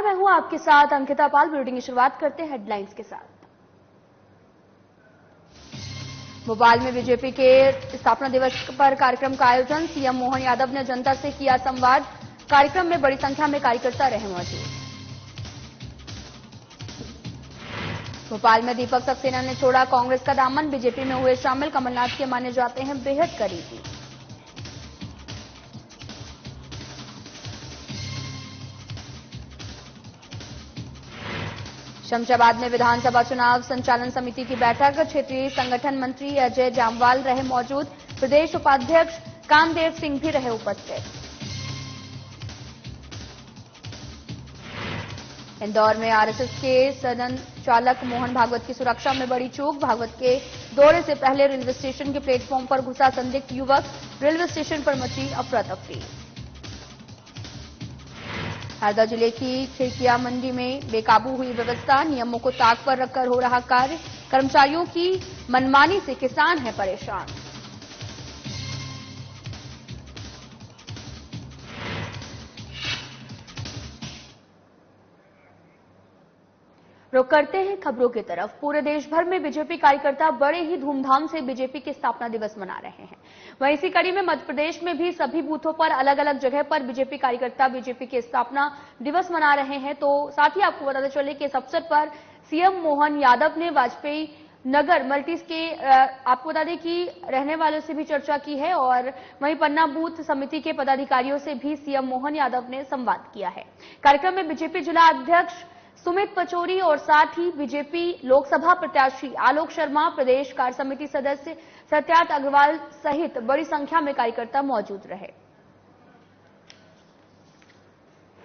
नमस्कार, मैं हूं आपके साथ अंकिता पाल। बुलेटिन की शुरुआत करते हैं हेडलाइंस के साथ। भोपाल में बीजेपी के स्थापना दिवस पर कार्यक्रम का आयोजन। सीएम मोहन यादव ने जनता से किया संवाद। कार्यक्रम में बड़ी संख्या में कार्यकर्ता रहे मौजूद। भोपाल में दीपक सक्सेना ने छोड़ा कांग्रेस का दामन। बीजेपी में हुए शामिल। कमलनाथ के माने जाते हैं बेहद करीबी। शमशाबाद में विधानसभा चुनाव संचालन समिति की बैठक। क्षेत्रीय संगठन मंत्री अजय जामवाल रहे मौजूद। प्रदेश उपाध्यक्ष कामदेव सिंह भी रहे उपस्थित। इंदौर में आरएसएस के सदन चालक मोहन भागवत की सुरक्षा में बड़ी चूक। भागवत के दौरे से पहले रेलवे स्टेशन के प्लेटफॉर्म पर घुसा संदिग्ध युवक। रेलवे स्टेशन पर मची अफरा तफरी। हरदा जिले की खिड़किया मंडी में बेकाबू हुई व्यवस्था। नियमों को ताक पर रखकर हो रहा कार्य। कर्मचारियों की मनमानी से किसान है परेशान। रुक करते हैं खबरों की तरफ। पूरे देश भर में बीजेपी कार्यकर्ता बड़े ही धूमधाम से बीजेपी के स्थापना दिवस मना रहे हैं। वहीं इसी कड़ी में मध्य प्रदेश में भी सभी बूथों पर अलग अलग जगह पर बीजेपी कार्यकर्ता बीजेपी के स्थापना दिवस मना रहे हैं। तो साथ ही आपको बताते चले कि इस अवसर पर सीएम मोहन यादव ने वाजपेयी नगर मल्टीज के आपको बता दें कि रहने वालों से भी चर्चा की है और वहीं पन्ना बूथ समिति के पदाधिकारियों से भी सीएम मोहन यादव ने संवाद किया है। कार्यक्रम में बीजेपी जिला अध्यक्ष सुमित पचौरी और साथ ही बीजेपी लोकसभा प्रत्याशी आलोक शर्मा, प्रदेश कार्य समिति सदस्य सत्यार्थ अग्रवाल सहित बड़ी संख्या में कार्यकर्ता मौजूद रहे।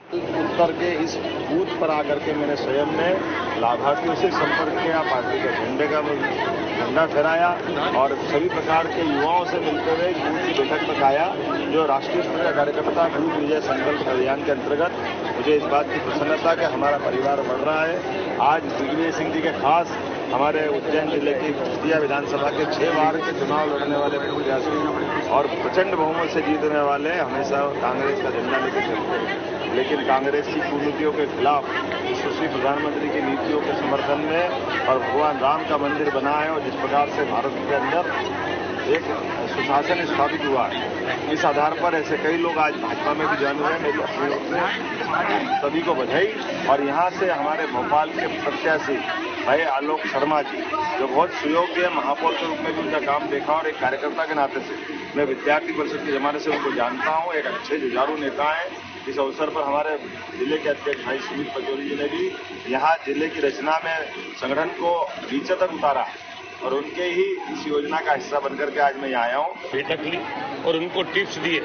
उत्तर के इस बूथ पर आकर के मैंने स्वयं ने लाभार्थियों से संपर्क किया, पार्टी के झंडे का झंडा फहराया और सभी प्रकार के युवाओं से मिलते हुए बूथ की बैठक में आया। जो राष्ट्रीय स्तर का कार्यकर्ता बूथ विजय संकल्प अभियान के अंतर्गत मुझे इस बात की प्रसन्नता कि हमारा परिवार बढ़ रहा है। आज दिग्विजय सिंह जी के खास हमारे उज्जैन जिले की कुश्तिया विधानसभा के 6 बार के चुनाव लड़ने वाले प्रत्याशी और प्रचंड बहुमत से जीतने वाले हमेशा कांग्रेस का झंडा लेकर चलते हैं, लेकिन कांग्रेस की कुनीतियों के खिलाफ यशस्वी प्रधानमंत्री की नीतियों के समर्थन में और भगवान राम का मंदिर बना है और जिस प्रकार से भारत के अंदर एक सुशासन स्थापित हुआ है, इस आधार पर ऐसे कई लोग आज भाजपा में भी ज्वाइन हुए हैं। मेरी अपनी ओर से सभी को बधाई। और यहाँ से हमारे भोपाल के प्रत्याशी भाई आलोक शर्मा जी, जो बहुत सुयोग्य महापौर के रूप में भी उनका काम देखा और एक कार्यकर्ता के नाते से मैं विद्यार्थी परिषद के जमाने से उनको जानता हूँ। एक अच्छे जुझारू नेता है। इस अवसर पर हमारे जिले के अध्यक्ष भाई सुमित पचौरी जी ने भी यहाँ जिले की रचना में संगठन को नीचे तक उतारा है और उनके ही इस योजना का हिस्सा बनकर के आज मैं यहाँ आया हूँ। बैठक ली और उनको टिप्स दिए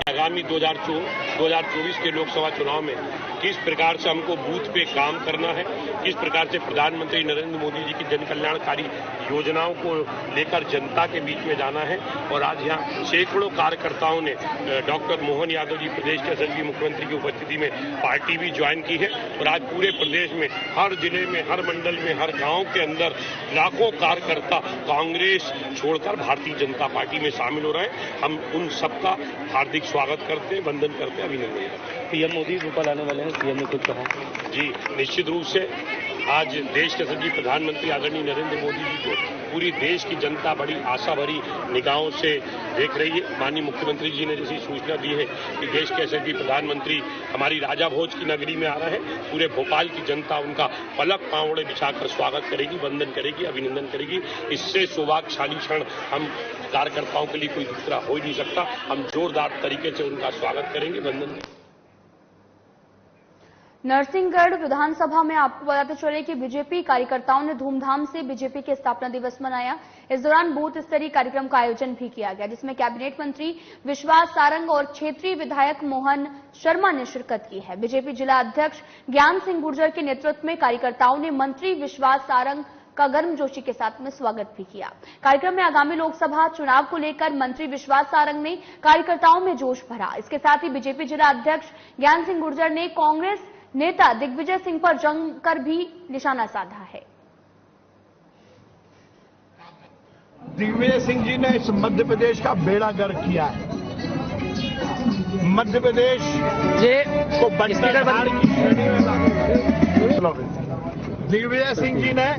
आगामी 2024 के लोकसभा चुनाव में किस प्रकार से हमको बूथ पे काम करना है, किस प्रकार से प्रधानमंत्री नरेंद्र मोदी जी की जन कल्याणकारी योजनाओं को लेकर जनता के बीच में जाना है। और आज यहाँ सैकड़ों कार्यकर्ताओं ने डॉक्टर मोहन यादव जी प्रदेश के यशस्वी मुख्यमंत्री की उपस्थिति में पार्टी भी ज्वाइन की है और आज पूरे प्रदेश में हर जिले में, हर मंडल में, हर गांव के अंदर लाखों कार्यकर्ता कांग्रेस छोड़कर भारतीय जनता पार्टी में शामिल हो रहे हैं। हम उन सबका हार्दिक स्वागत करते हैं, वंदन करते हैं, अभिनंदन करते हैं। पीएम मोदी भोपाल आने वाले हैं, सीएम ने कुछ कहा? जी, निश्चित रूप से आज देश के सभी प्रधानमंत्री आदरणीय नरेंद्र मोदी जी को पूरी देश की जनता बड़ी आशा भरी निगाहों से देख रही है। माननीय मुख्यमंत्री जी ने जैसी सूचना दी है कि देश के सभी प्रधानमंत्री हमारी राजा भोज की नगरी में आ रहे हैं, पूरे भोपाल की जनता उनका पलक पांवड़े बिछाकर स्वागत करेगी, वंदन करेगी, अभिनंदन करेगी। इससे सौभाग्यशाली क्षण हम कार्यकर्ताओं के लिए कोई दूसरा हो ही नहीं सकता। हम जोरदार तरीके से उनका स्वागत करेंगे, वंदन करेंगे। नरसिंहगढ़ विधानसभा में आपको बताते चले कि बीजेपी कार्यकर्ताओं ने धूमधाम से बीजेपी के स्थापना दिवस मनाया। इस दौरान बूथ स्तरीय कार्यक्रम का आयोजन भी किया गया, जिसमें कैबिनेट मंत्री विश्वास सारंग और क्षेत्रीय विधायक मोहन शर्मा ने शिरकत की है। बीजेपी जिला अध्यक्ष ज्ञान सिंह गुर्जर के नेतृत्व में कार्यकर्ताओं ने मंत्री विश्वास सारंग का गर्मजोशी के साथ में स्वागत भी किया। कार्यक्रम में आगामी लोकसभा चुनाव को लेकर मंत्री विश्वास सारंग ने कार्यकर्ताओं में जोश भरा। इसके साथ ही बीजेपी जिला अध्यक्ष ज्ञान सिंह गुर्जर ने कांग्रेस नेता दिग्विजय सिंह पर जमकर भी निशाना साधा है। दिग्विजय सिंह जी ने इस मध्य प्रदेश का बेड़ा गर्क किया है। मध्य प्रदेश को बंटाधार की श्रेणी में दिग्विजय सिंह जी ने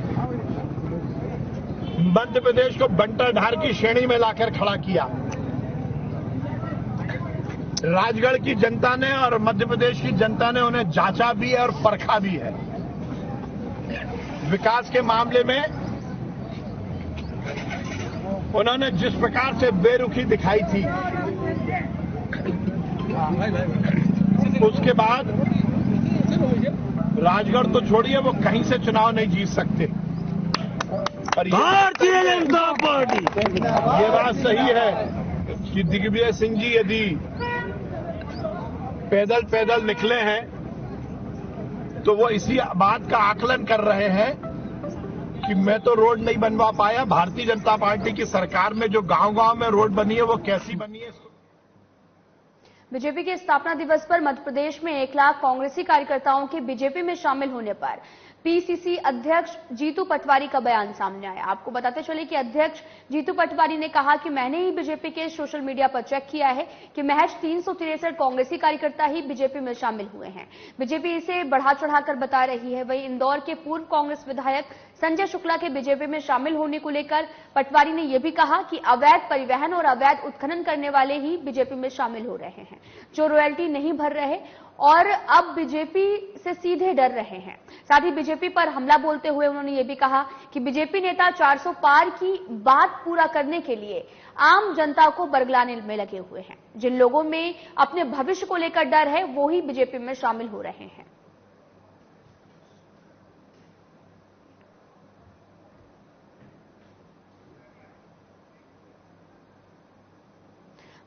मध्य प्रदेश को बंटाधार की श्रेणी में लाकर खड़ा किया। राजगढ़ की जनता ने और मध्य प्रदेश की जनता ने उन्हें जांचा भी है और परखा भी है। विकास के मामले में उन्होंने जिस प्रकार से बेरुखी दिखाई थी, उसके बाद राजगढ़ तो छोड़िए, वो कहीं से चुनाव नहीं जीत सकते। और भारतीय जनता पार्टी, ये बात सही है कि दिग्विजय सिंह जी यदि पैदल पैदल निकले हैं तो वो इसी बात का आकलन कर रहे हैं कि मैं तो रोड नहीं बनवा पाया, भारतीय जनता पार्टी की सरकार में जो गांव-गांव में रोड बनी है वो कैसी बनी है। बीजेपी के स्थापना दिवस पर मध्य प्रदेश में 1 लाख कांग्रेसी कार्यकर्ताओं के बीजेपी में शामिल होने पर पीसीसी अध्यक्ष जीतू पटवारी का बयान सामने आया। आपको बताते चले कि अध्यक्ष जीतू पटवारी ने कहा कि मैंने ही बीजेपी के सोशल मीडिया पर चेक किया है कि महज 363 कांग्रेसी कार्यकर्ता ही बीजेपी में शामिल हुए हैं। बीजेपी इसे बढ़ा चढ़ाकर बता रही है। वहीं इंदौर के पूर्व कांग्रेस विधायक संजय शुक्ला के बीजेपी में शामिल होने को लेकर पटवारी ने यह भी कहा कि अवैध परिवहन और अवैध उत्खनन करने वाले ही बीजेपी में शामिल हो रहे हैं, जो रॉयल्टी नहीं भर रहे और अब बीजेपी से सीधे डर रहे हैं। साथ ही बीजेपी पर हमला बोलते हुए उन्होंने ये भी कहा कि बीजेपी नेता 400 पार की बात पूरा करने के लिए आम जनता को बरगलाने में लगे हुए हैं। जिन लोगों में अपने भविष्य को लेकर डर है वो ही बीजेपी में शामिल हो रहे हैं।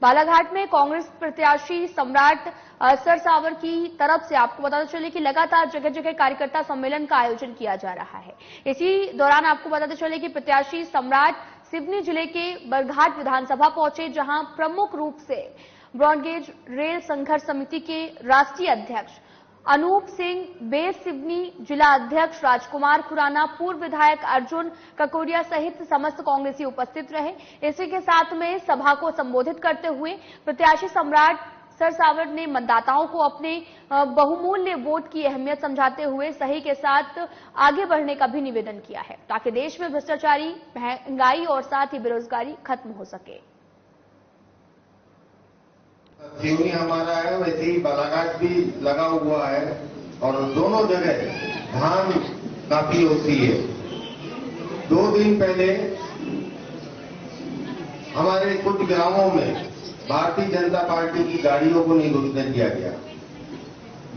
बालाघाट में कांग्रेस प्रत्याशी सम्राट सरसावर की तरफ से आपको बताते चले कि लगातार जगह जगह कार्यकर्ता सम्मेलन का आयोजन किया जा रहा है। इसी दौरान आपको बताते चले कि प्रत्याशी सम्राट सिवनी जिले के बरघाट विधानसभा पहुंचे, जहां प्रमुख रूप से ब्रॉडगेज रेल संघर्ष समिति के राष्ट्रीय अध्यक्ष अनूप सिंह, बेस सिवनी जिला अध्यक्ष राजकुमार खुराना, पूर्व विधायक अर्जुन ककोरिया सहित समस्त कांग्रेसी उपस्थित रहे। इसी के साथ में सभा को संबोधित करते हुए प्रत्याशी सम्राट सरसावर ने मतदाताओं को अपने बहुमूल्य वोट की अहमियत समझाते हुए सही के साथ आगे बढ़ने का भी निवेदन किया है, ताकि देश में भ्रष्टाचारी, महंगाई और साथ ही बेरोजगारी खत्म हो सके। सिवनी हमारा है, वैसे ही बालाघाट भी लगा हुआ है और दोनों जगह धान काफी होती है। 2 दिन पहले हमारे कुछ गांवों में भारतीय जनता पार्टी की गाड़ियों को नहीं घुसने दिया गया।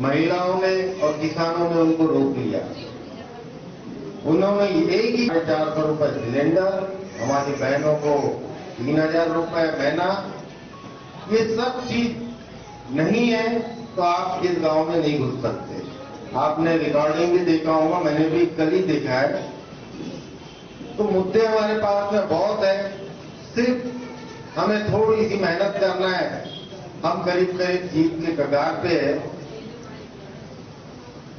महिलाओं ने और किसानों ने उनको रोक लिया। उन्होंने एक ही 400 रुपए सिलेंडर, हमारी बहनों को 3000 रुपए महीना, ये सब चीज नहीं है तो आप इस गांव में नहीं घुस सकते। आपने रिकॉर्डिंग भी देखा होगा, मैंने भी कल ही देखा है। तो मुद्दे हमारे पास में बहुत है, सिर्फ हमें थोड़ी सी मेहनत करना है। हम करीब करीब जीत के कगार पे है।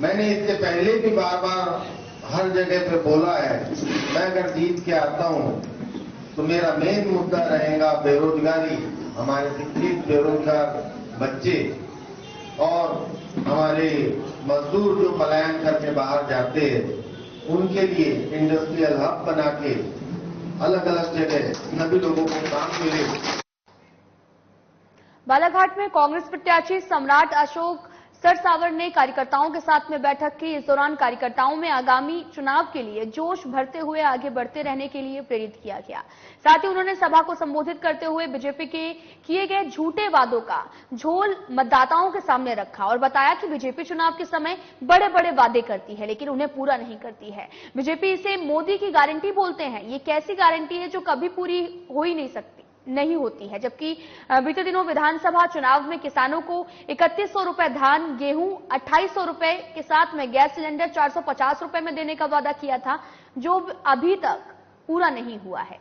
मैंने इससे पहले भी बार बार हर जगह पे बोला है, मैं अगर जीत के आता हूं तो मेरा मेन मुद्दा रहेगा बेरोजगारी, हमारे शिक्षित बेरोजगार बच्चे और हमारे मजदूर जो पलायन करके बाहर जाते हैं, उनके लिए इंडस्ट्रियल हब बना के अलग अलग जगह सभी लोगों को काम मिले। बालाघाट में कांग्रेस प्रत्याशी सम्राट अशोक सरसावर ने कार्यकर्ताओं के साथ में बैठक की। इस दौरान कार्यकर्ताओं में आगामी चुनाव के लिए जोश भरते हुए आगे बढ़ते रहने के लिए प्रेरित किया गया। साथ ही उन्होंने सभा को संबोधित करते हुए बीजेपी के किए गए झूठे वादों का झोल मतदाताओं के सामने रखा और बताया कि बीजेपी चुनाव के समय बड़े बड़े वादे करती है, लेकिन उन्हें पूरा नहीं करती है। बीजेपी इसे मोदी की गारंटी बोलते हैं। ये कैसी गारंटी है जो कभी पूरी हो ही नहीं होती है। जबकि बीते दिनों विधानसभा चुनाव में किसानों को 3100 रुपए धान, गेहूं 2800 रुपए के साथ में गैस सिलेंडर 450 रुपए में देने का वादा किया था, जो अभी तक पूरा नहीं हुआ है।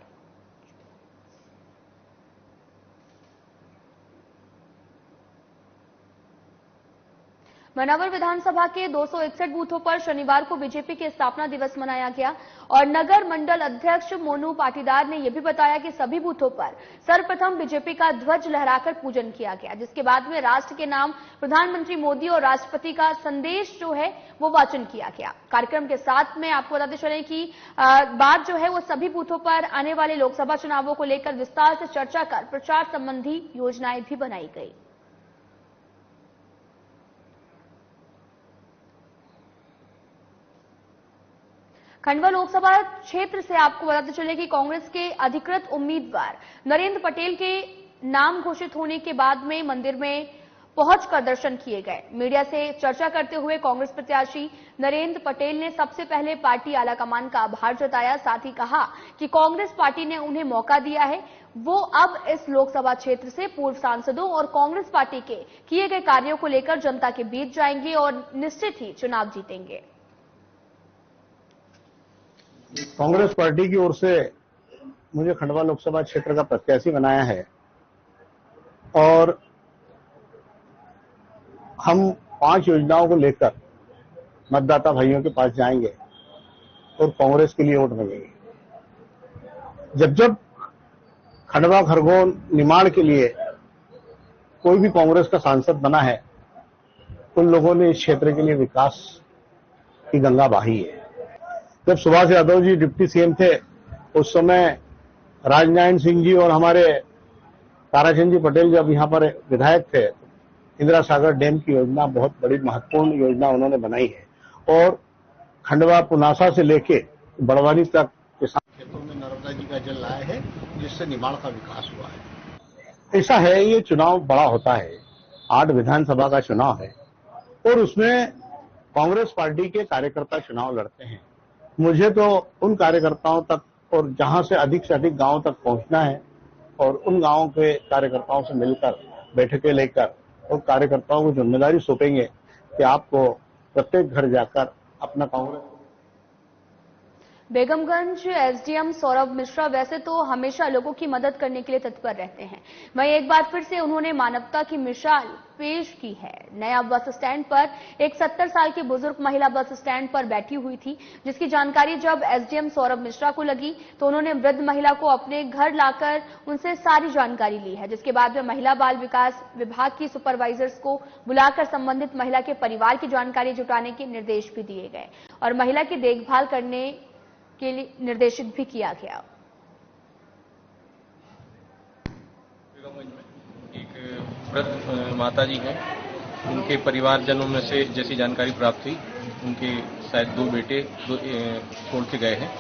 मनावर विधानसभा के 261 बूथों पर शनिवार को बीजेपी के स्थापना दिवस मनाया गया और नगर मंडल अध्यक्ष मोनू पाटीदार ने यह भी बताया कि सभी बूथों पर सर्वप्रथम बीजेपी का ध्वज लहराकर पूजन किया गया, जिसके बाद में राष्ट्र के नाम प्रधानमंत्री मोदी और राष्ट्रपति का संदेश जो है वो वाचन किया गया। कार्यक्रम के साथ में आपको बताते चले कि बात जो है वो सभी बूथों पर आने वाले लोकसभा चुनावों को लेकर विस्तार से चर्चा कर प्रचार संबंधी योजनाएं भी बनाई गई। खंडवा लोकसभा क्षेत्र से आपको बताते चले कि कांग्रेस के अधिकृत उम्मीदवार नरेंद्र पटेल के नाम घोषित होने के बाद में मंदिर में पहुंचकर दर्शन किए गए। मीडिया से चर्चा करते हुए कांग्रेस प्रत्याशी नरेंद्र पटेल ने सबसे पहले पार्टी आलाकमान का आभार जताया, साथ ही कहा कि कांग्रेस पार्टी ने उन्हें मौका दिया है, वो अब इस लोकसभा क्षेत्र से पूर्व सांसदों और कांग्रेस पार्टी के किए गए कार्यों को लेकर जनता के बीच जाएंगे और निश्चित ही चुनाव जीतेंगे। कांग्रेस पार्टी की ओर से मुझे खंडवा लोकसभा क्षेत्र का प्रत्याशी बनाया है और हम 5 योजनाओं को लेकर मतदाता भाइयों के पास जाएंगे और कांग्रेस के लिए वोट मांगेंगे। जब खंडवा खरगोन निमाड़ के लिए कोई भी कांग्रेस का सांसद बना है, उन लोगों ने इस क्षेत्र के लिए विकास की गंगा बहाई है। जब सुभाष यादव जी डिप्टी सीएम थे, उस समय राजनारायण सिंह जी और हमारे ताराचंद जी पटेल जब यहाँ पर विधायक थे, इंदिरा सागर डैम की योजना बहुत बड़ी महत्वपूर्ण योजना उन्होंने बनाई है और खंडवा पुनासा से लेके बड़वानी तक किसान खेतों में नर्मदा जी का जल लाया है, जिससे निमाड़ का विकास हुआ है। ऐसा है, ये चुनाव बड़ा होता है, 8 विधानसभा का चुनाव है और उसमें कांग्रेस पार्टी के कार्यकर्ता चुनाव लड़ते हैं। मुझे तो उन कार्यकर्ताओं तक और जहां से अधिक गांवों तक पहुंचना है और उन गांवों के कार्यकर्ताओं से मिलकर बैठकें लेकर और कार्यकर्ताओं को जिम्मेदारी सौंपेंगे कि आपको प्रत्येक घर जाकर अपना कांग्रेस। बेगमगंज एसडीएम सौरभ मिश्रा वैसे तो हमेशा लोगों की मदद करने के लिए तत्पर रहते हैं, वहीं एक बार फिर से उन्होंने मानवता की मिसाल पेश की है। नया बस स्टैंड पर एक 70 साल की बुजुर्ग महिला बस स्टैंड पर बैठी हुई थी, जिसकी जानकारी जब एसडीएम सौरभ मिश्रा को लगी तो उन्होंने वृद्ध महिला को अपने घर लाकर उनसे सारी जानकारी ली है, जिसके बाद में महिला बाल विकास विभाग की सुपरवाइजर्स को बुलाकर संबंधित महिला के परिवार की जानकारी जुटाने के निर्देश भी दिए गए और महिला की देखभाल करने के लिए निर्देशित भी किया गया। एक वृद्ध माता जी हैं, उनके परिवारजनों में से जैसी जानकारी प्राप्त हुई, उनके शायद 2 बेटे छोड़ के गए हैं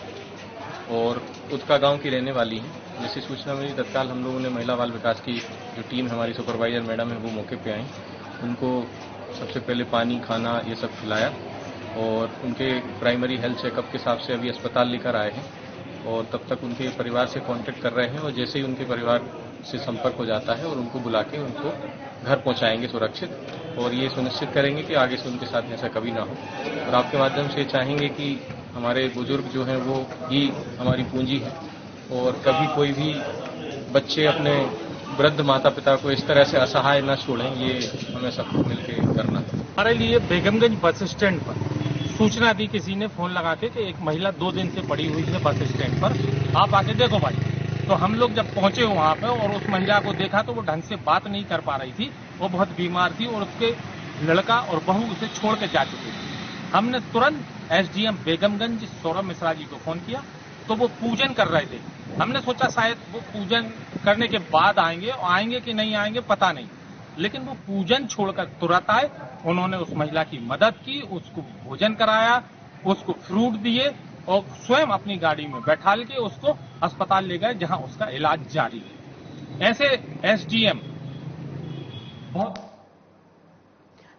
और उत्का गांव की रहने वाली हैं। जैसी सूचना मिली तत्काल हम लोगों ने महिला बाल विकास की जो टीम हमारी सुपरवाइजर मैडम है वो मौके पे आई। उनको सबसे पहले पानी खाना ये सब खिलाया और उनके प्राइमरी हेल्थ चेकअप के हिसाब से अभी अस्पताल लेकर आए हैं और तब तक उनके परिवार से कांटेक्ट कर रहे हैं और जैसे ही उनके परिवार से संपर्क हो जाता है और उनको बुला के उनको घर पहुंचाएंगे सुरक्षित और ये सुनिश्चित करेंगे कि आगे से उनके साथ ऐसा कभी ना हो। और आपके माध्यम से चाहेंगे कि हमारे बुजुर्ग जो हैं वो ही हमारी पूंजी है और कभी कोई भी बच्चे अपने वृद्ध माता पिता को इस तरह से असहाय न छोड़ें, ये हमें सबको मिलकर करना है। हमारे लिए बेगमगंज बस स्टैंड पर सूचना दी किसी ने फोन लगा के कि एक महिला 2 दिन से पड़ी हुई है बस स्टैंड पर, आप आके देखो भाई। तो हम लोग जब पहुंचे वहां पे और उस महिला को देखा तो वो ढंग से बात नहीं कर पा रही थी, वो बहुत बीमार थी और उसके लड़का और बहू उसे छोड़ के जा चुके थे। हमने तुरंत एसडीएम बेगमगंज सौरभ मिश्रा जी को फोन किया तो वो पूजन कर रहे थे। हमने सोचा शायद वो पूजन करने के बाद आएंगे, और आएंगे कि नहीं आएंगे पता नहीं, लेकिन वो पूजन छोड़कर तुरंत आए। उन्होंने उस महिला की मदद की, उसको भोजन कराया, उसको फ्रूट दिए और स्वयं अपनी गाड़ी में बैठा के उसको अस्पताल ले गए जहां उसका इलाज जारी है। ऐसे एसडीएम बहुत।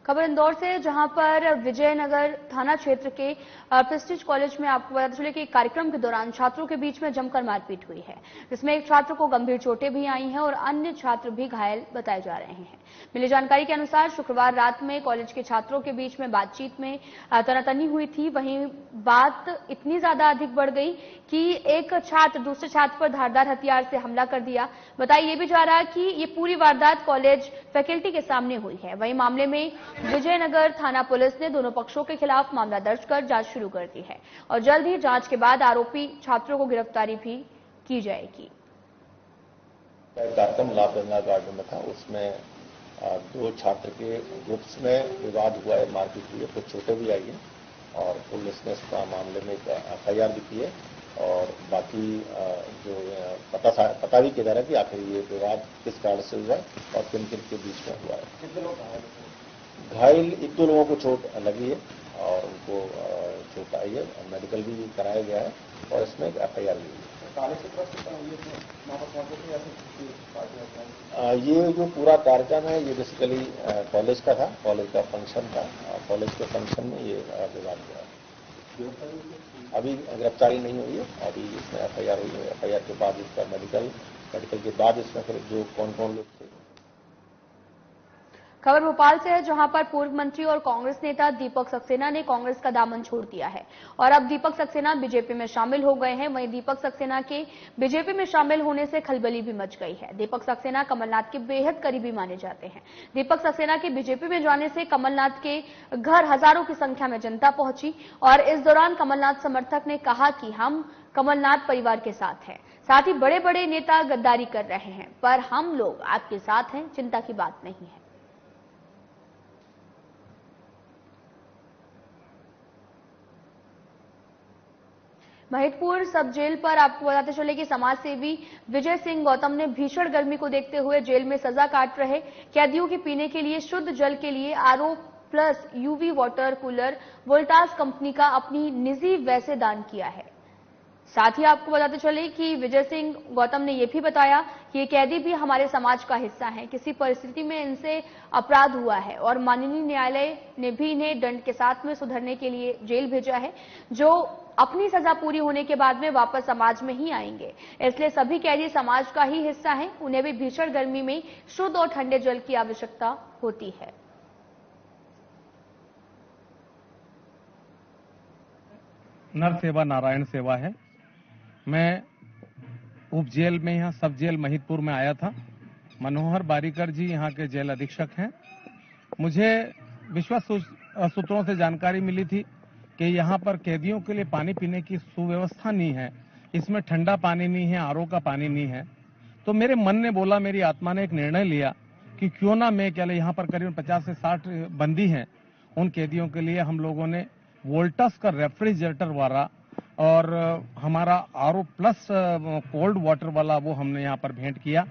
खबर इंदौर से, जहां पर विजयनगर थाना क्षेत्र के प्रेस्टीज कॉलेज में आपको पता चले कि कार्यक्रम के दौरान छात्रों के बीच में जमकर मारपीट हुई है, जिसमें एक छात्र को गंभीर चोटें भी आई हैं और अन्य छात्र भी घायल बताए जा रहे हैं। मिली जानकारी के अनुसार शुक्रवार रात में कॉलेज के छात्रों के बीच में बातचीत में तनातनी हुई थी। वहीं बात इतनी ज्यादा अधिक बढ़ गई कि एक छात्र दूसरे छात्र पर धारदार हथियार से हमला कर दिया। बताया ये भी जा रहा है कि ये पूरी वारदात कॉलेज फैकल्टी के सामने हुई है। वहीं मामले में विजयनगर थाना पुलिस ने दोनों पक्षों के खिलाफ मामला दर्ज कर जांच शुरू कर दी है और जल्द ही जांच के बाद आरोपी छात्रों को गिरफ्तारी भी की जाएगी। कार्यक्रम लापरवाही गार्डन में था, उसमें 2 छात्र के ग्रुप्स में विवाद हुआ है, मारपीट हुई है, कुछ चोटें भी आई है और पुलिस ने इस मामले में एक FIR भी की है और बाकी जो पता भी किया जा रहा है कि आखिर ये विवाद किस कारण से हुआ है और किन किन के बीच में हुआ है। कितने लोग घायल? 1-2 लोगों को चोट लगी है और उनको चोट आई है, मेडिकल भी कराया गया है और इसमें एक FIR भी हुई है। ये जो पूरा कार्यक्रम है ये बेसिकली कॉलेज का था, कॉलेज का फंक्शन था, कॉलेज के फंक्शन में ये विवाद हुआ है। अभी गिरफ्तारी नहीं हुई है, अभी इसमें FIR हुई है, FIR के बाद इसका मेडिकल के बाद इसमें फिर जो कौन लोग थे। खबर भोपाल से है, जहां पर पूर्व मंत्री और कांग्रेस नेता दीपक सक्सेना ने कांग्रेस का दामन छोड़ दिया है और अब दीपक सक्सेना बीजेपी में शामिल हो गए हैं। वहीं दीपक सक्सेना के बीजेपी में शामिल होने से खलबली भी मच गई है। दीपक सक्सेना कमलनाथ के बेहद करीबी माने जाते हैं। दीपक सक्सेना के बीजेपी में जाने से कमलनाथ के घर हजारों की संख्या में जनता पहुंची और इस दौरान कमलनाथ समर्थक ने कहा कि हम कमलनाथ परिवार के साथ हैं। साथ ही बड़े बड़े नेता गद्दारी कर रहे हैं, पर हम लोग आपके साथ हैं, चिंता की बात नहीं है। महिदपुर सब जेल पर आपको बताते चले कि समाज सेवी विजय सिंह गौतम ने भीषण गर्मी को देखते हुए जेल में सजा काट रहे कैदियों के पीने के लिए शुद्ध जल के लिए RO plus UV water cooler Voltas company का अपनी निजी वैसे दान किया है। साथ ही आपको बताते चले कि विजय सिंह गौतम ने यह भी बताया कि ये कैदी भी हमारे समाज का हिस्सा हैं। किसी परिस्थिति में इनसे अपराध हुआ है और माननीय न्यायालय ने भी इन्हें दंड के साथ में सुधरने के लिए जेल भेजा है, जो अपनी सजा पूरी होने के बाद में वापस समाज में ही आएंगे। इसलिए सभी कैदी समाज का ही हिस्सा हैं। उन्हें भी भीषण गर्मी में शुद्ध और ठंडे जल की आवश्यकता होती है। नर सेवा नारायण सेवा है। मैं उप जेल में यहाँ सब जेल महिदपुर में आया था। मनोहर बारीकर जी यहाँ के जेल अधीक्षक हैं। मुझे विश्वास सूत्रों से जानकारी मिली थी कि यहाँ पर कैदियों के लिए पानी पीने की सुव्यवस्था नहीं है, इसमें ठंडा पानी नहीं है, RO का पानी नहीं है। तो मेरे मन ने बोला, मेरी आत्मा ने एक निर्णय लिया कि क्यों ना मैं क्या यहाँ पर करीब 50 से 60 बंदी हैं, उन कैदियों के लिए हम लोगों ने वोल्टास का रेफ्रिजरेटर वाला और हमारा RO प्लस कोल्ड वाटर वाला वो हमने यहाँ पर भेंट किया।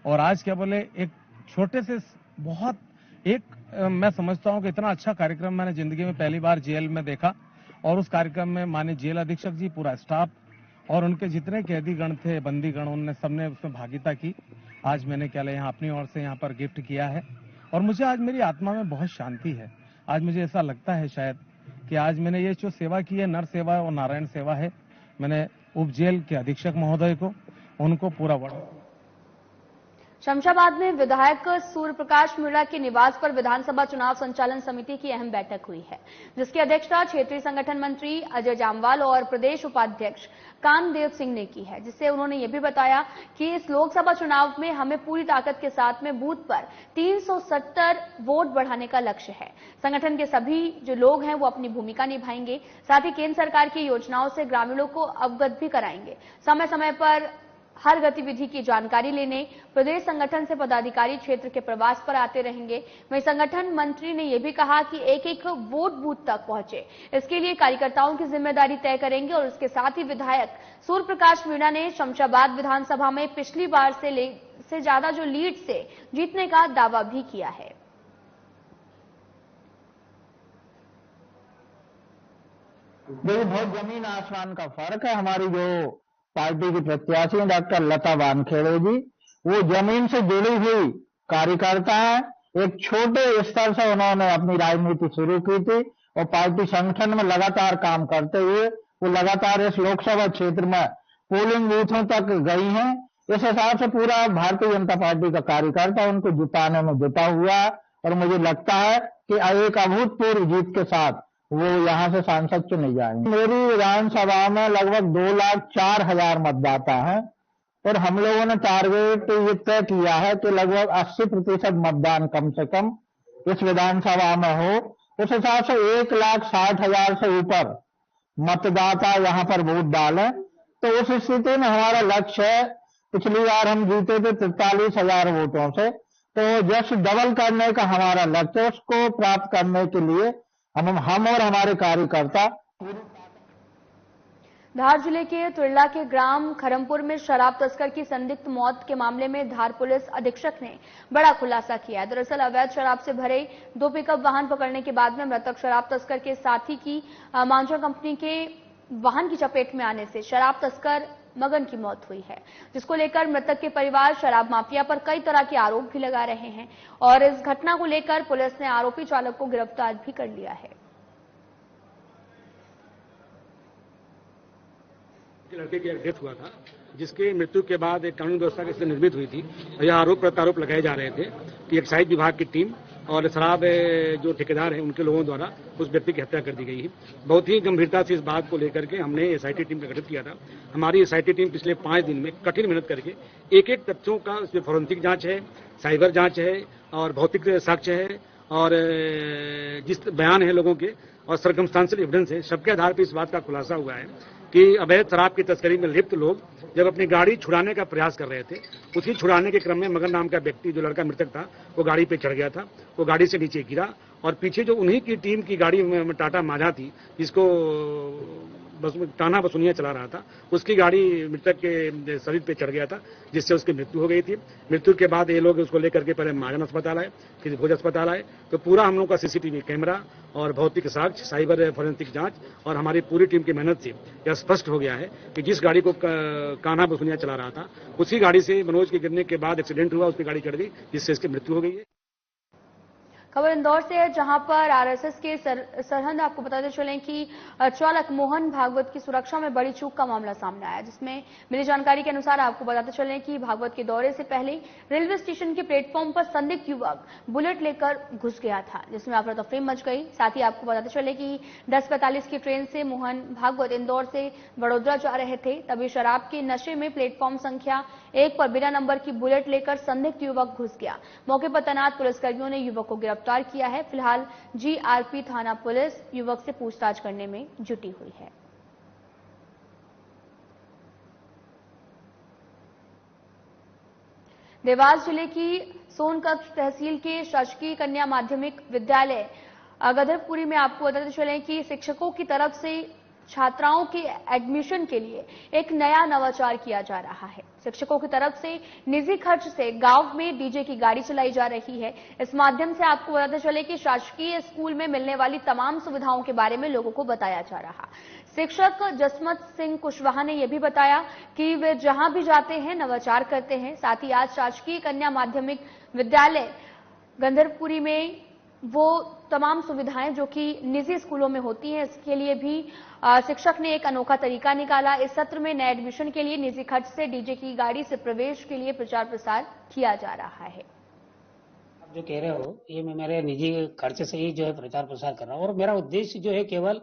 और आज क्या बोले, एक छोटे से बहुत मैं समझता हूँ कि इतना अच्छा कार्यक्रम मैंने जिंदगी में पहली बार जेल में देखा। और उस कार्यक्रम में माननीय जेल अधीक्षक जी, पूरा स्टाफ और उनके जितने कैदीगण थे, बंदीगण, उनने सबने उसमें भागीदारी की। आज मैंने क्या यहाँ अपनी ओर से यहाँ पर गिफ्ट किया है और मुझे आज मेरी आत्मा में बहुत शांति है। आज मुझे ऐसा लगता है शायद कि आज मैंने ये जो सेवा की है, नर सेवा और नारायण सेवा है, मैंने उप जेल के अधीक्षक महोदय को, उनको पूरा शमशाबाद में विधायक सूर्य प्रकाश मीणा के निवास पर विधानसभा चुनाव संचालन समिति की अहम बैठक हुई है, जिसकी अध्यक्षता क्षेत्रीय संगठन मंत्री अजय जामवाल और प्रदेश उपाध्यक्ष कामदेव सिंह ने की है। जिससे उन्होंने ये भी बताया कि इस लोकसभा चुनाव में हमें पूरी ताकत के साथ में बूथ पर 370 वोट बढ़ाने का लक्ष्य है। संगठन के सभी जो लोग हैं वो अपनी भूमिका निभाएंगे, साथ ही केंद्र सरकार की योजनाओं से ग्रामीणों को अवगत भी कराएंगे। समय समय पर हर गतिविधि की जानकारी लेने प्रदेश संगठन से पदाधिकारी क्षेत्र के प्रवास पर आते रहेंगे। वहीं संगठन मंत्री ने यह भी कहा कि एक एक वोट बूथ तक पहुंचे, इसके लिए कार्यकर्ताओं की जिम्मेदारी तय करेंगे। और इसके साथ ही विधायक सूर्य प्रकाश मीणा ने शमशाबाद विधानसभा में पिछली बार से ज्यादा जो लीड से जीतने का दावा भी किया है। देखिए, बहुत जमीन आसमान का फर्क है। हमारी जो पार्टी की प्रत्याशी हैं डॉक्टर लता वानखेड़े जी, वो जमीन से जुड़ी हुई कार्यकर्ता है। एक छोटे स्तर से उन्होंने अपनी राजनीति शुरू की थी और पार्टी संगठन में लगातार काम करते हुए वो लगातार इस लोकसभा क्षेत्र में पोलिंग बूथों तक गई हैं। इस हिसाब से पूरा भारतीय जनता पार्टी का कार्यकर्ता उनको जिताने में जुटा हुआ है और मुझे लगता है कि एक अभूतपूर्व जीत के साथ वो यहाँ से सांसद चुने जाएंगे। मेरी विधानसभा में लगभग 2,04,000 मतदाता हैं और हम लोगों ने टारगेट ये तय किया है कि लगभग 80% मतदान कम से कम इस विधानसभा में हो, उस हिसाब से 1,60,000 से ऊपर मतदाता यहाँ पर वोट डालें। तो उस स्थिति में हमारा लक्ष्य है, पिछली बार हम जीते थे 43,000 वोटों से, तो जस्ट डबल करने का हमारा लक्ष्य है। उसको प्राप्त करने के लिए हम और हमारे कार्यकर्ता। धार जिले के तुरला के ग्राम खरमपुर में शराब तस्कर की संदिग्ध मौत के मामले में धार पुलिस अधीक्षक ने बड़ा खुलासा किया है। दरअसल अवैध शराब से भरे 2 पिकअप वाहन पकड़ने के बाद में मृतक शराब तस्कर के साथी की मांझा कंपनी के वाहन की चपेट में आने से शराब तस्कर मगन की मौत हुई है, जिसको लेकर मृतक के परिवार शराब माफिया पर कई तरह के आरोप भी लगा रहे हैं और इस घटना को लेकर पुलिस ने आरोपी चालक को गिरफ्तार भी कर लिया है। लड़के की डेथ हुआ था, जिसके मृत्यु के बाद एक कानून व्यवस्था की निर्मित हुई थी और यह आरोप प्रत्यारोप लगाए जा रहे थे कि एक्साइज विभाग की टीम और शराब जो ठेकेदार हैं उनके लोगों द्वारा उस व्यक्ति की हत्या कर दी गई है। बहुत ही गंभीरता से इस बात को लेकर के हमने एसआईटी टीम का गठित किया था। हमारी एसआईटी टीम पिछले 5 दिन में कठिन मेहनत करके एक तथ्यों का उसमें फॉरेंसिक जांच है, साइबर जांच है और भौतिक साक्ष्य है और जिस बयान है लोगों के और सर्कमस्टांशियल एविडेंस है, सबके आधार पर इस बात का खुलासा हुआ है कि अवैध शराब की तस्करी में लिप्त लोग जब अपनी गाड़ी छुड़ाने का प्रयास कर रहे थे, उसी छुड़ाने के क्रम में मगन नाम का व्यक्ति, जो लड़का मृतक था, वो गाड़ी पे चढ़ गया था। वो गाड़ी से नीचे गिरा और पीछे जो उन्हीं की टीम की गाड़ी में टाटा माझा थी, जिसको टाना बसुनिया चला रहा था, उसकी गाड़ी मृतक के शरीर पे चढ़ गया था, जिससे उसकी मृत्यु हो गई थी। मृत्यु के बाद ये लोग उसको लेकर के पहले महाजन अस्पताल आए, फिर भोज अस्पताल आए। तो पूरा हम लोग का सीसीटीवी कैमरा और भौतिक साक्ष्य, साइबर फॉरेंसिक जांच और हमारी पूरी टीम की मेहनत से यह स्पष्ट हो गया है कि जिस गाड़ी को कान्हा बसुनिया चला रहा था, उसी गाड़ी से मनोज के गिरने के बाद एक्सीडेंट हुआ, उसकी गाड़ी चढ़ गई, जिससे इसकी मृत्यु हो गई है। खबर इंदौर से है, जहां पर आरएसएस के सरहद आपको बताते चलें कि चालक मोहन भागवत की सुरक्षा में बड़ी चूक का मामला सामने आया, जिसमें मिली जानकारी के अनुसार आपको बताते चलें कि भागवत के दौरे से पहले रेलवे स्टेशन के प्लेटफॉर्म पर संदिग्ध युवक बुलेट लेकर घुस गया था, जिसमें अफरा तफरी मच गई। साथ ही आपको बताते चले कि 10:45 की ट्रेन से मोहन भागवत इंदौर से वडोदरा जा रहे थे, तभी शराब के नशे में प्लेटफॉर्म संख्या 1 पर बिना नंबर की बुलेट लेकर संदिग्ध युवक घुस गया। मौके पर तैनात पुलिसकर्मियों ने युवक को गिरफ्तार किया है। फिलहाल जीआरपी थाना पुलिस युवक से पूछताछ करने में जुटी हुई है। देवास जिले की सोनकच्छ तहसील के शासकीय कन्या माध्यमिक विद्यालय गदरपुरी में आपको बताते चलें कि शिक्षकों की तरफ से छात्राओं के एडमिशन के लिए एक नया नवाचार किया जा रहा है। शिक्षकों की तरफ से निजी खर्च से गांव में डीजे की गाड़ी चलाई जा रही है। इस माध्यम से आपको बताते चले कि शासकीय स्कूल में मिलने वाली तमाम सुविधाओं के बारे में लोगों को बताया जा रहा। शिक्षक जसमत सिंह कुशवाहा ने यह भी बताया कि वे जहां भी जाते हैं नवाचार करते हैं। साथ ही आज शासकीय कन्या माध्यमिक विद्यालय गंधरपुरी में वो तमाम सुविधाएं जो कि निजी स्कूलों में होती हैं, इसके लिए भी शिक्षक ने एक अनोखा तरीका निकाला। इस सत्र में नए एडमिशन के लिए निजी खर्च से डीजे की गाड़ी से प्रवेश के लिए प्रचार प्रसार किया जा रहा है। आप जो कह रहे हो, ये मैं मेरे निजी खर्च से ही जो है प्रचार प्रसार कर रहा हूँ और मेरा उद्देश्य जो है केवल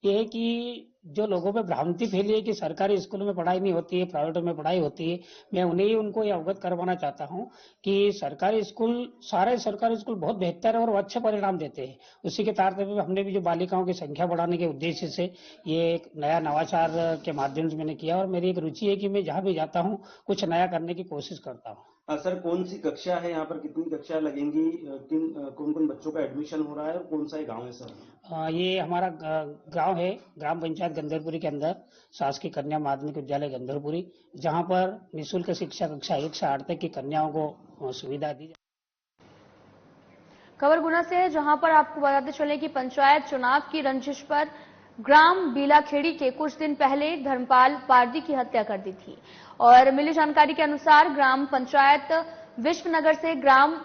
ये है कि जो लोगों में भ्रांति फैली है कि सरकारी स्कूलों में पढ़ाई नहीं होती है, प्राइवेट में पढ़ाई होती है, मैं उन्हें ही उनको ये अवगत करवाना चाहता हूं कि सरकारी स्कूल, सारे सरकारी स्कूल बहुत बेहतर है और अच्छे परिणाम देते हैं। उसी के तारतम्य में हमने भी जो बालिकाओं की संख्या बढ़ाने के उद्देश्य से ये एक नया नवाचार के माध्यम से मैंने किया और मेरी एक रुचि है कि मैं जहां भी जाता हूँ कुछ नया करने की कोशिश करता हूँ। सर, कौन सी कक्षा है यहाँ पर, कितनी कक्षा लगेंगी, कौन कौन बच्चों का एडमिशन हो रहा है और कौन सा गांव है सर? ये हमारा गांव है, ग्राम पंचायत गंधरपुरी के अंदर शासकीय कन्या माध्यमिक विद्यालय गंधरपुरी, जहां पर निःशुल्क शिक्षा कक्षा 1 से 8 तक की कन्याओं को सुविधा दी जाए। खबर गुना से है, जहां पर आपको बताते चले कि पंचायत चुनाव की रंजिश पर ग्राम बीलाखेड़ी के कुछ दिन पहले धर्मपाल पारदी की हत्या कर दी थी और मिली जानकारी के अनुसार ग्राम पंचायत विश्वनगर से ग्राम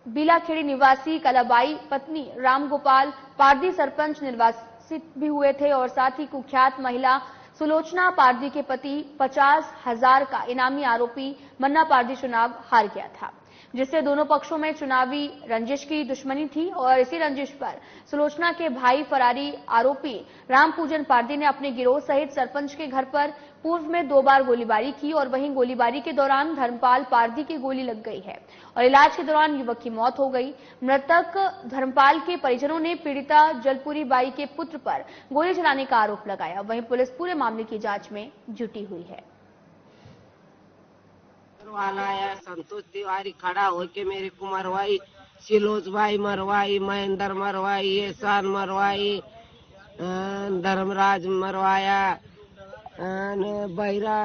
बीलाखेड़ी निवासी कलाबाई पत्नी रामगोपाल पारदी सरपंच निर्वासित भी हुए थे और साथ ही कुख्यात महिला सुलोचना पारदी के पति 50,000 का इनामी आरोपी मन्ना पारदी चुनाव हार गया था। जिससे दोनों पक्षों में चुनावी रंजिश की दुश्मनी थी और इसी रंजिश पर सुलोचना के भाई फरारी आरोपी रामपूजन पारदी ने अपने गिरोह सहित सरपंच के घर पर पूर्व में 2 बार गोलीबारी की और वहीं गोलीबारी के दौरान धर्मपाल पारदी की गोली लग गई है और इलाज के दौरान युवक की मौत हो गई। मृतक धर्मपाल के परिजनों ने पीड़िता जलपुरी बाई के पुत्र पर गोली चलाने का आरोप लगाया। वहीं पुलिस पूरे मामले की जांच में जुटी हुई है। आया संतोष तिवारी खड़ा होके मेरे को मरवाई, सिलोच भाई मरवाई, महेंद्र मरवाई, एहसान मरवाई, धर्मराज मरवाया, बैरा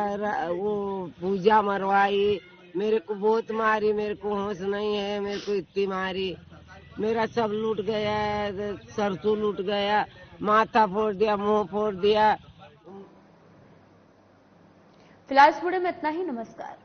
वो पूजा मरवाई। मेरे को बहुत मारी, मेरे को होश नहीं है, मेरे को इतनी मारी। मेरा सब लूट गया, सरसों लूट गया, माथा फोड़ दिया, मुंह फोड़ दिया। फिलहाल इस वीडियो में इतना ही। नमस्कार।